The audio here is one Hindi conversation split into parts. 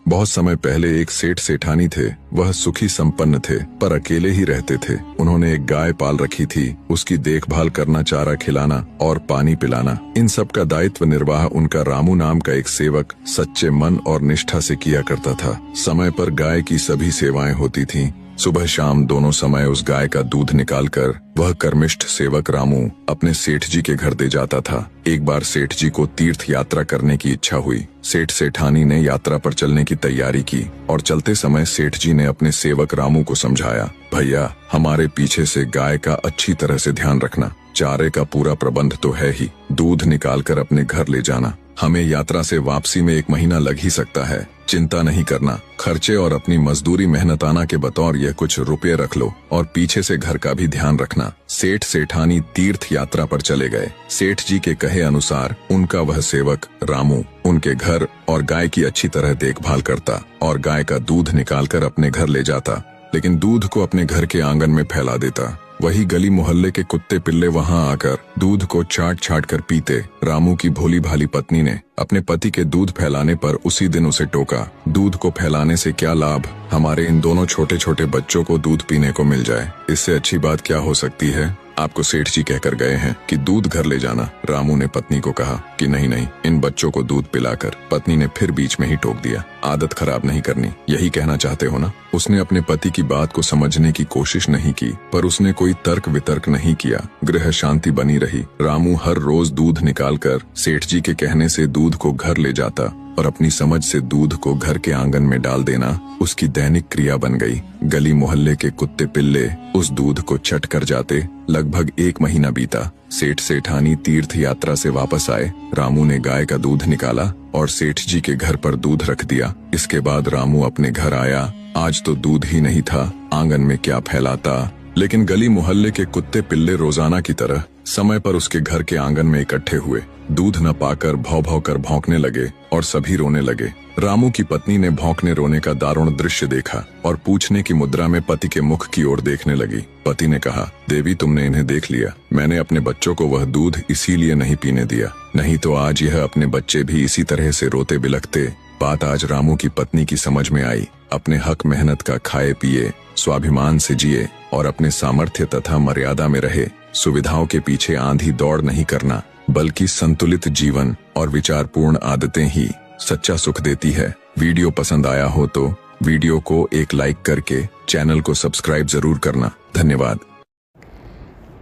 बहुत समय पहले एक सेठ सेठानी थे। वह सुखी संपन्न थे, पर अकेले ही रहते थे। उन्होंने एक गाय पाल रखी थी। उसकी देखभाल करना, चारा खिलाना और पानी पिलाना, इन सब का दायित्व निर्वाह उनका रामू नाम का एक सेवक सच्चे मन और निष्ठा से किया करता था। समय पर गाय की सभी सेवाएं होती थीं। सुबह शाम दोनों समय उस गाय का दूध निकालकर वह कर्मिष्ठ सेवक रामू अपने सेठ जी के घर दे जाता था। एक बार सेठ जी को तीर्थ यात्रा करने की इच्छा हुई। सेठ सेठानी ने यात्रा पर चलने की तैयारी की और चलते समय सेठ जी ने अपने सेवक रामू को समझाया, भैया हमारे पीछे से गाय का अच्छी तरह से ध्यान रखना। चारे का पूरा प्रबंध तो है ही, दूध निकालकर अपने घर ले जाना। हमें यात्रा से वापसी में 1 महीना लग ही सकता है। चिंता नहीं करना, खर्चे और अपनी मजदूरी मेहनताना के बतौर यह कुछ रुपए रख लो और पीछे से घर का भी ध्यान रखना। सेठ सेठानी तीर्थ यात्रा पर चले गए। सेठ जी के कहे अनुसार उनका वह सेवक रामू उनके घर और गाय की अच्छी तरह देखभाल करता और गाय का दूध निकालकर अपने घर ले जाता, लेकिन दूध को अपने घर के आंगन में फैला देता। वही गली मोहल्ले के कुत्ते पिल्ले वहां आकर दूध को चाट चाट कर पीते। रामू की भोली भाली पत्नी ने अपने पति के दूध फैलाने पर उसी दिन उसे टोका, दूध को फैलाने से क्या लाभ, हमारे इन दोनों छोटे छोटे बच्चों को दूध पीने को मिल जाए, इससे अच्छी बात क्या हो सकती है। आपको सेठ जी कहकर गए हैं कि दूध घर ले जाना। रामू ने पत्नी को कहा कि नहीं नहीं, इन बच्चों को दूध पिलाकर। पत्नी ने फिर बीच में ही टोक दिया, आदत खराब नहीं करनी, यही कहना चाहते हो ना। उसने अपने पति की बात को समझने की कोशिश नहीं की, पर उसने कोई तर्क वितर्क नहीं किया। गृह शांति बनी रही। रामू हर रोज दूध निकालकर सेठ जी के कहने से दूध को घर ले जाता और अपनी समझ से दूध को घर के आंगन में डाल देना उसकी दैनिक क्रिया बन गई। गली मोहल्ले के कुत्ते पिल्ले उस दूध को चट कर जाते। लगभग 1 महीना बीता। सेठ सेठानी तीर्थ यात्रा से वापस आए। रामू ने गाय का दूध निकाला और सेठ जी के घर पर दूध रख दिया। इसके बाद रामू अपने घर आया। आज तो दूध ही नहीं था, आंगन में क्या फैलाता। लेकिन गली मोहल्ले के कुत्ते पिल्ले रोजाना की तरह समय पर उसके घर के आंगन में इकट्ठे हुए। दूध न पाकर भौ भौ कर भौंकने लगे और सभी रोने लगे। रामू की पत्नी ने भौंकने रोने का दारुण दृश्य देखा और पूछने की मुद्रा में पति के मुख की ओर देखने लगी। पति ने कहा, देवी तुमने इन्हें देख लिया। मैंने अपने बच्चों को वह दूध इसीलिए नहीं पीने दिया, नहीं तो आज यह अपने बच्चे भी इसी तरह से रोते बिलखते। बात आज रामू की पत्नी की समझ में आई। अपने हक मेहनत का खाए पिए, स्वाभिमान से जिए और अपने सामर्थ्य तथा मर्यादा में रहे। सुविधाओं के पीछे आंधी दौड़ नहीं करना, बल्कि संतुलित जीवन और विचारपूर्ण आदतें ही सच्चा सुख देती है। वीडियो पसंद आया हो तो वीडियो को एक लाइक करके चैनल को सब्सक्राइब जरूर करना। धन्यवाद।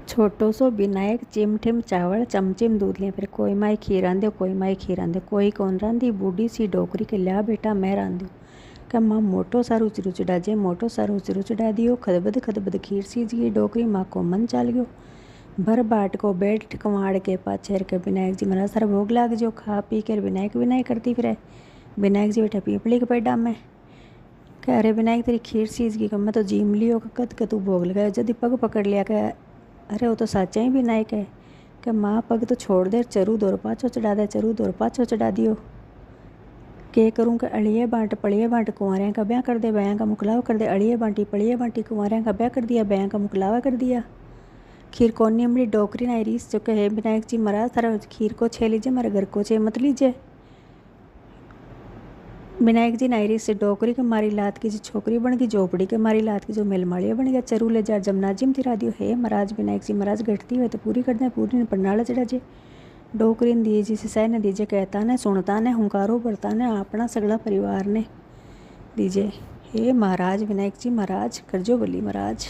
छोटो सो विनायक चिमठिम चावल चमचिम दूध ले, फिर कोई माई खीर आंदे, कोई माई खीर आंदे, कोई कौन रांधी, बूढ़ी सी डोकरी के लिया बेटा मैं रांधू। क्या माँ मोटो सारू चिरू चढ़ा जे, मोटो सारू चिरू चढ़ा दियो। खदबद खदबद खीर सीज गई डोकरी, माँ को मन चाल गयो। भर बाट को बैठ कमाड़ के पाछे के विनायक जी महाराज सारा भोग लाग जो। खा पी कर विनायक विनायक करती फिर विनायक जी बैठे पीपली के पेड़ा में। कह अरे विनायक तेरी खीर सीज गई, मैं तो जीम लियो कद के तू भोग लगाया। जल्दी पग पकड़ लिया। कह अरे वो तो सच्चा ही विनायक है। क्या माँ पग तो छोड़ दे, चरू दौर पाछो चढ़ा दे, चरू दौर पाछो चढ़ा दियो। के करूँ कि अड़िए बांट पड़िए बांट, कुंवारियाँ का ब्याह कर दे, बयां का मुकलावा कर दे। अड़िए बांटी पड़िए बांटी, कुंवारियाँ का ब्याह कर दिया, बयां का मुकलावा कर दिया। खीर कौन नहीं अमली डोकरी ना रीस जो कहे विनायक जी महाराज सारा खीर को छे लीजिए, हमारे घर को छे मत लीजिए। विनायक जी नायरी से डोकरी के मारी लात की जो छोकरी बन गई, झोपड़ी के मारी लात की जो मेलमाड़िया बन गया। चरू ले जा जमना जिम तिरा दियो। हे महाराज विनायक जी महाराज घटती हुए तो पूरी कर दें, पूरी प्रणाल चढ़ा जे। डोकरी ने दीजिए जिसे सह ने दीजिए, कहता ने सुनता ने हुंकारो भरता ने अपना सगला परिवार ने दीजिए। हे महाराज विनायक जी महाराज करजो बली महाराज।